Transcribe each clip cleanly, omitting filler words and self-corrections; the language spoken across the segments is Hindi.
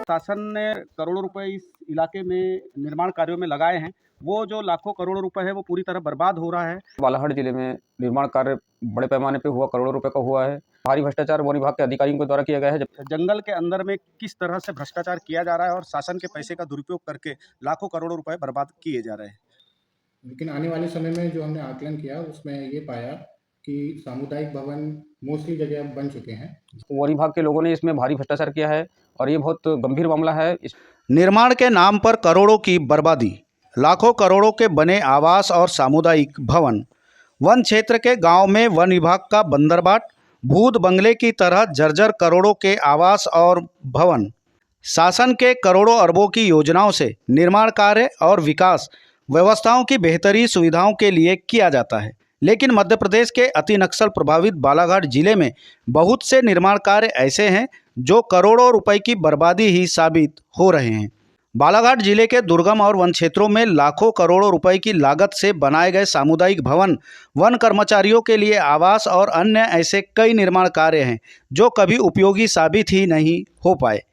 शासन ने करोड़ों रुपए इस इलाके में निर्माण कार्यों में लगाए हैं, वो जो लाखों करोड़ों रुपए है वो पूरी तरह बर्बाद हो रहा है। बालाघाट जिले में निर्माण कार्य बड़े पैमाने पे हुआ, करोड़ों रुपए का हुआ है। भारी भ्रष्टाचार वन विभाग के अधिकारियों के द्वारा किया गया है। जंगल के अंदर में किस तरह से भ्रष्टाचार किया जा रहा है और शासन के पैसे का दुरुपयोग करके लाखों करोड़ों रुपए बर्बाद किए जा रहे हैं। लेकिन आने वाले समय में जो हमने आकलन किया उसमें ये पाया कि सामुदायिक भवन मोस्टली जगह अब बन चुके हैं। वन विभाग के लोगों ने इसमें भारी भ्रष्टाचार किया है और ये बहुत गंभीर मामला है। निर्माण के नाम पर करोड़ों की बर्बादी, लाखों करोड़ों के बने आवास और सामुदायिक भवन, वन क्षेत्र के गांव में वन विभाग का बंदरबाट, भूत बंगले की तरह जर्जर करोड़ों के आवास और भवन। शासन के करोड़ों अरबों की योजनाओं से निर्माण कार्य और विकास व्यवस्थाओं की बेहतरी सुविधाओं के लिए किया जाता है, लेकिन मध्य प्रदेश के अति नक्सल प्रभावित बालाघाट जिले में बहुत से निर्माण कार्य ऐसे हैं जो करोड़ों रुपए की बर्बादी ही साबित हो रहे हैं। बालाघाट जिले के दुर्गम और वन क्षेत्रों में लाखों करोड़ों रुपए की लागत से बनाए गए सामुदायिक भवन, वन कर्मचारियों के लिए आवास और अन्य ऐसे कई निर्माण कार्य हैं जो कभी उपयोगी साबित ही नहीं हो पाए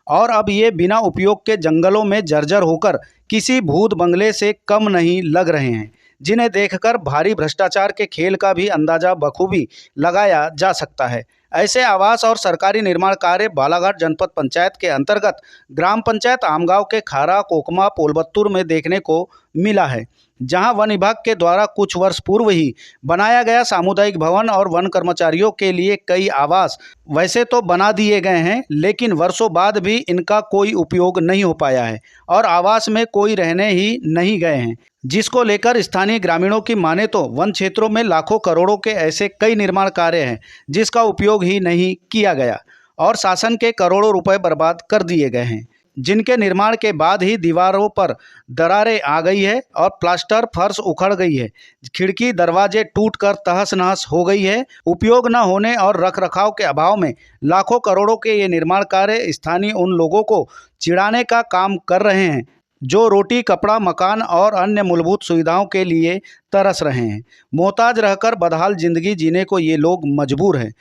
और अब ये बिना उपयोग के जंगलों में जर्जर होकर किसी भूत बंगले से कम नहीं लग रहे हैं, जिन्हें देखकर भारी भ्रष्टाचार के खेल का भी अंदाजा बखूबी लगाया जा सकता है। ऐसे आवास और सरकारी निर्माण कार्य बालाघाट जनपद पंचायत के अंतर्गत ग्राम पंचायत आमगांव के खारा, कोकमा, पोलबत्तुर में देखने को मिला है, जहां वन विभाग के द्वारा कुछ वर्ष पूर्व ही बनाया गया सामुदायिक भवन और वन कर्मचारियों के लिए कई आवास वैसे तो बना दिए गए हैं, लेकिन वर्षों बाद भी इनका कोई उपयोग नहीं हो पाया है और आवास में कोई रहने ही नहीं गए हैं, जिसको लेकर स्थानीय ग्रामीणों की माने तो वन क्षेत्रों में लाखों करोड़ों के ऐसे कई निर्माण कार्य हैं जिसका उपयोग ही नहीं किया गया और शासन के करोड़ों रुपए बर्बाद कर दिए गए हैं, जिनके निर्माण के बाद ही दीवारों पर दरारें आ गई है और प्लास्टर फर्श उखड़ गई है, खिड़की दरवाजे टूटकर तहस नहस हो गई है। उपयोग न होने और रखरखाव के अभाव में लाखों करोड़ों के ये निर्माण कार्य स्थानीय उन लोगों को चिढ़ाने का काम कर रहे हैं जो रोटी, कपड़ा, मकान और अन्य मूलभूत सुविधाओं के लिए तरस रहे हैं। मोहताज रहकर बदहाल जिंदगी जीने को ये लोग मजबूर हैं।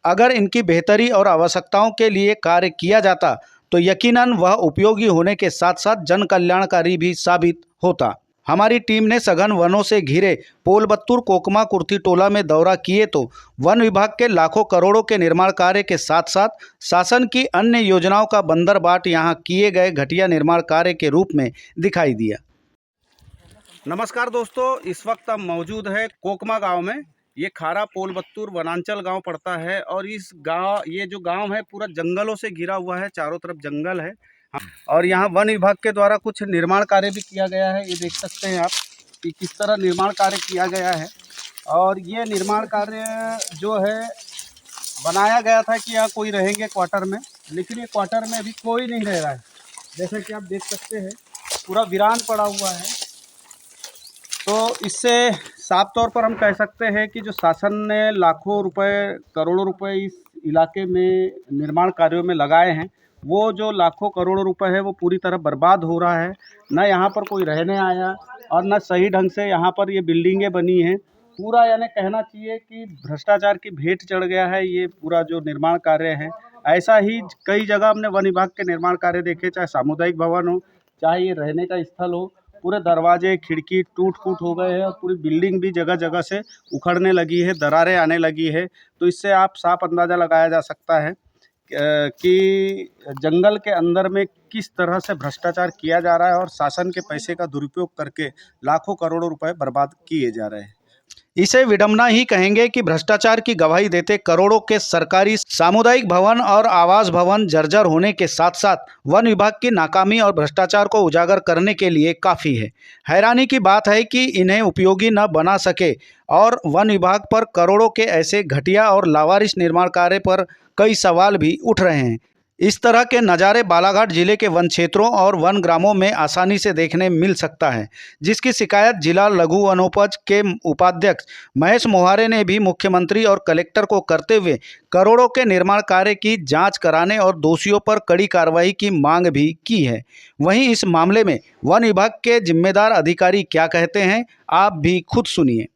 अगर इनकी बेहतरी और आवश्यकताओं के लिए कार्य किया जाता तो यकीनन वह उपयोगी होने के साथ साथ जन कल्याणकारी भी साबित होता। हमारी टीम ने सघन वनों से घिरे पोलबत्तुर, कोकमा, कुर्थी टोला में दौरा किए तो वन विभाग के लाखों करोड़ों के निर्माण कार्य के साथ साथ शासन की अन्य योजनाओं का बंदरबाट यहाँ किए गए घटिया निर्माण कार्य के रूप में दिखाई दिया। नमस्कार दोस्तों, इस वक्त हम मौजूद है कोकमा गांव में। ये खारा पोलबत्तुर वनांचल गांव पड़ता है और इस गांव ये जो गांव है पूरा जंगलों से घिरा हुआ है, चारों तरफ जंगल है और यहाँ वन विभाग के द्वारा कुछ निर्माण कार्य भी किया गया है। ये देख सकते हैं आप कि किस तरह निर्माण कार्य किया गया है और ये निर्माण कार्य जो है बनाया गया था कि यहाँ कोई रहेंगे क्वार्टर में, लेकिन ये क्वार्टर में अभी कोई नहीं रह रहा है। जैसे कि आप देख सकते हैं पूरा वीरान पड़ा हुआ है। तो इससे साफ तौर पर हम कह सकते हैं कि जो शासन ने लाखों रुपए, करोड़ों रुपए इस इलाके में निर्माण कार्यों में लगाए हैं, वो जो लाखों करोड़ों रुपए है वो पूरी तरह बर्बाद हो रहा है। न यहाँ पर कोई रहने आया और न सही ढंग से यहाँ पर ये बिल्डिंगें बनी हैं। पूरा यानी कहना चाहिए कि भ्रष्टाचार की भेंट चढ़ गया है ये पूरा जो निर्माण कार्य है। ऐसा ही कई जगह हमने वन विभाग के निर्माण कार्य देखे, चाहे सामुदायिक भवन हो, चाहे ये रहने का स्थल हो। पूरे दरवाजे, खिड़की टूट फूट हो गए हैं और पूरी बिल्डिंग भी जगह जगह से उखड़ने लगी है, दरारें आने लगी है। तो इससे आप साफ अंदाज़ा लगाया जा सकता है कि जंगल के अंदर में किस तरह से भ्रष्टाचार किया जा रहा है और शासन के पैसे का दुरुपयोग करके लाखों करोड़ों रुपए बर्बाद किए जा रहे हैं। इसे विडंबना ही कहेंगे कि भ्रष्टाचार की गवाही देते करोड़ों के सरकारी सामुदायिक भवन और आवास भवन जर्जर होने के साथ साथ वन विभाग की नाकामी और भ्रष्टाचार को उजागर करने के लिए काफ़ी है। हैरानी की बात है कि इन्हें उपयोगी न बना सके और वन विभाग पर करोड़ों के ऐसे घटिया और लावारिस निर्माण कार्य पर कई सवाल भी उठ रहे हैं। इस तरह के नज़ारे बालाघाट जिले के वन क्षेत्रों और वन ग्रामों में आसानी से देखने मिल सकता है, जिसकी शिकायत जिला लघु वनोपज के उपाध्यक्ष महेश मोहारे ने भी मुख्यमंत्री और कलेक्टर को करते हुए करोड़ों के निर्माण कार्य की जांच कराने और दोषियों पर कड़ी कार्रवाई की मांग भी की है। वहीं इस मामले में वन विभाग के जिम्मेदार अधिकारी क्या कहते हैं, आप भी खुद सुनिए।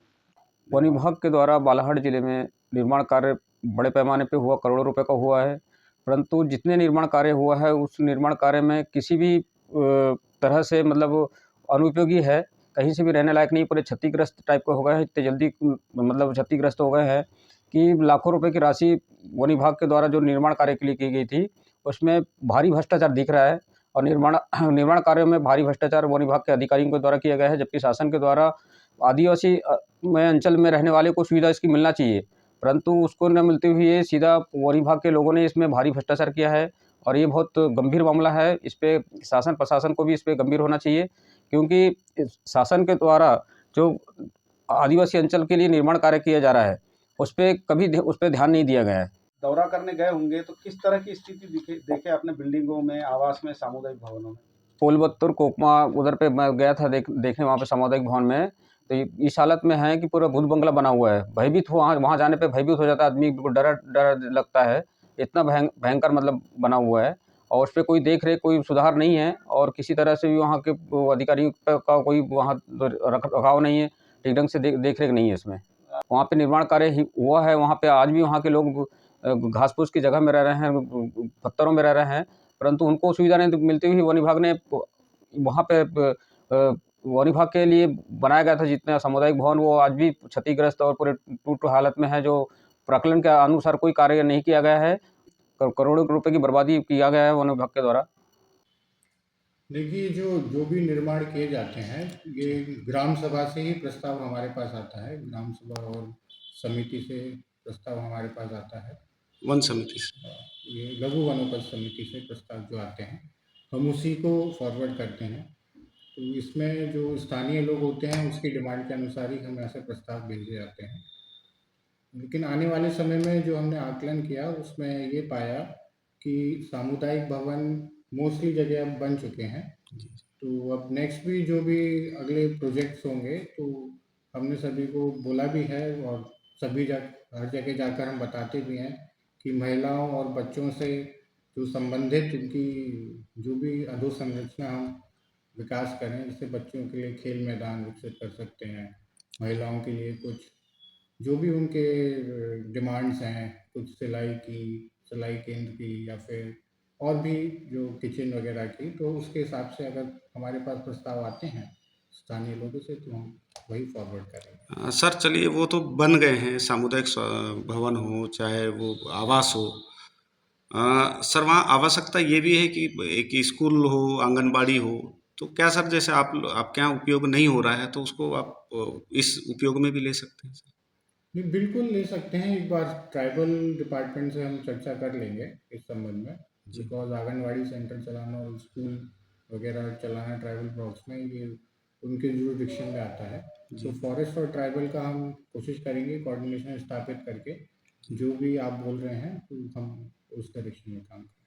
वन विभाग के द्वारा बालाघाट जिले में निर्माण कार्य बड़े पैमाने पे हुआ, करोड़ों रुपए का हुआ है परंतु जितने निर्माण कार्य हुआ है उस निर्माण कार्य में किसी भी तरह से मतलब अनुपयोगी है, कहीं से भी रहने लायक नहीं, पूरे क्षतिग्रस्त टाइप का हो गए हैं, इतने जल्दी मतलब क्षतिग्रस्त हो गए हैं कि लाखों रुपए की राशि वन विभाग के द्वारा जो निर्माण कार्य के लिए की गई थी, उसमें भारी भ्रष्टाचार दिख रहा है और निर्माण निर्माण कार्यों में भारी भ्रष्टाचार वन विभाग के अधिकारियों के द्वारा किया गया है, जबकि शासन के द्वारा आदिवासी में अंचल में रहने वाले को सुविधा इसकी मिलना चाहिए, परंतु उसको न मिलते हुए सीधा वन विभाग के लोगों ने इसमें भारी भ्रष्टाचार किया है और ये बहुत गंभीर मामला है। इस पे शासन प्रशासन को भी इस पे गंभीर होना चाहिए, क्योंकि इस शासन के द्वारा जो आदिवासी अंचल के लिए निर्माण कार्य किया जा रहा है, उस पे ध्यान नहीं दिया गया है। दौरा करने गए होंगे तो किस तरह की स्थिति देखे आपने बिल्डिंगों में, आवास में, सामुदायिक भवनों में? पोलबत्तुर, कोकमा उधर पे मैं गया था देखने वहाँ पे सामुदायिक भवन में, तो इस हालत में है कि पूरा भूत बंगला बना हुआ है। भयभीत वहाँ जाने पे भयभीत हो जाता है आदमी, बिल्कुल डर लगता है। इतना भयंकर मतलब बना हुआ है और उस पे कोई देख-रेख, कोई सुधार नहीं है और किसी तरह से भी वहाँ के वो अधिकारियों का कोई वहाँ रख-रखाव नहीं है, ठीक ढंग से देख-रेख नहीं है इसमें। वहाँ पे निर्माण कार्य हुआ है, वहाँ पे आज भी वहाँ के लोग घास-फूस की जगह में रह रहे हैं, पत्थरों में रह रहे हैं, परंतु उनको सुविधा नहीं मिलती हुई वन विभाग ने वहाँ पे वन विभाग के लिए बनाया गया था जितना सामुदायिक भवन, वो आज भी क्षतिग्रस्त और पूरे टूट हालत में है, जो प्राक्कलन के अनुसार कोई कार्य नहीं किया गया है। करोड़ों रुपए की बर्बादी किया गया है वन विभाग के द्वारा। देखिए, जो भी निर्माण किए जाते हैं, ये ग्राम सभा से ही प्रस्ताव हमारे पास आता है। ग्राम सभा और समिति से प्रस्ताव हमारे पास आता है। वन समिति से। ये लघु वनोपज समिति से प्रस्ताव जो आते हैं, हम उसी को फॉरवर्ड करते हैं। तो इसमें जो स्थानीय लोग होते हैं, उसकी डिमांड के अनुसार ही हम ऐसे प्रस्ताव भेजे जाते हैं। लेकिन आने वाले समय में जो हमने आकलन किया, उसमें ये पाया कि सामुदायिक भवन मोस्टली जगह अब बन चुके हैं। तो अब नेक्स्ट भी जो भी अगले प्रोजेक्ट्स होंगे, तो हमने सभी को बोला भी है और सभी हर जगह जाकर हम बताते भी हैं कि महिलाओं और बच्चों से जो संबंधित उनकी जो भी अधोसंरचना हम विकास करें, जैसे बच्चों के लिए खेल मैदान विकसित कर सकते हैं, महिलाओं के लिए कुछ जो भी उनके डिमांड्स हैं, कुछ सिलाई केंद्र की या फिर और भी जो किचन वगैरह की, तो उसके हिसाब से अगर हमारे पास प्रस्ताव आते हैं स्थानीय लोगों से, तो हम वही फॉरवर्ड करेंगे। सर चलिए, वो तो बन गए हैं, सामुदायिक भवन हो चाहे वो आवास हो। सर वहाँ आवश्यकता ये भी है कि एक स्कूल हो, आंगनबाड़ी हो, तो क्या सर जैसे आपके यहाँ उपयोग नहीं हो रहा है तो उसको आप इस उपयोग में भी ले सकते हैं सर? नहीं, बिल्कुल ले सकते हैं। एक बार ट्राइबल डिपार्टमेंट से हम चर्चा कर लेंगे इस संबंध में, बिकॉज आंगनवाड़ी सेंटर चलाना और स्कूल वगैरह चलाना ट्राइबल ब्लॉक्स में ये उनके जुरिडिक्शन में आता है। तो फॉरेस्ट और ट्राइबल का हम कोशिश करेंगे कोऑर्डिनेशन स्थापित करके, जो भी आप बोल रहे हैं तो हम उस डायरेक्शन में काम करेंगे।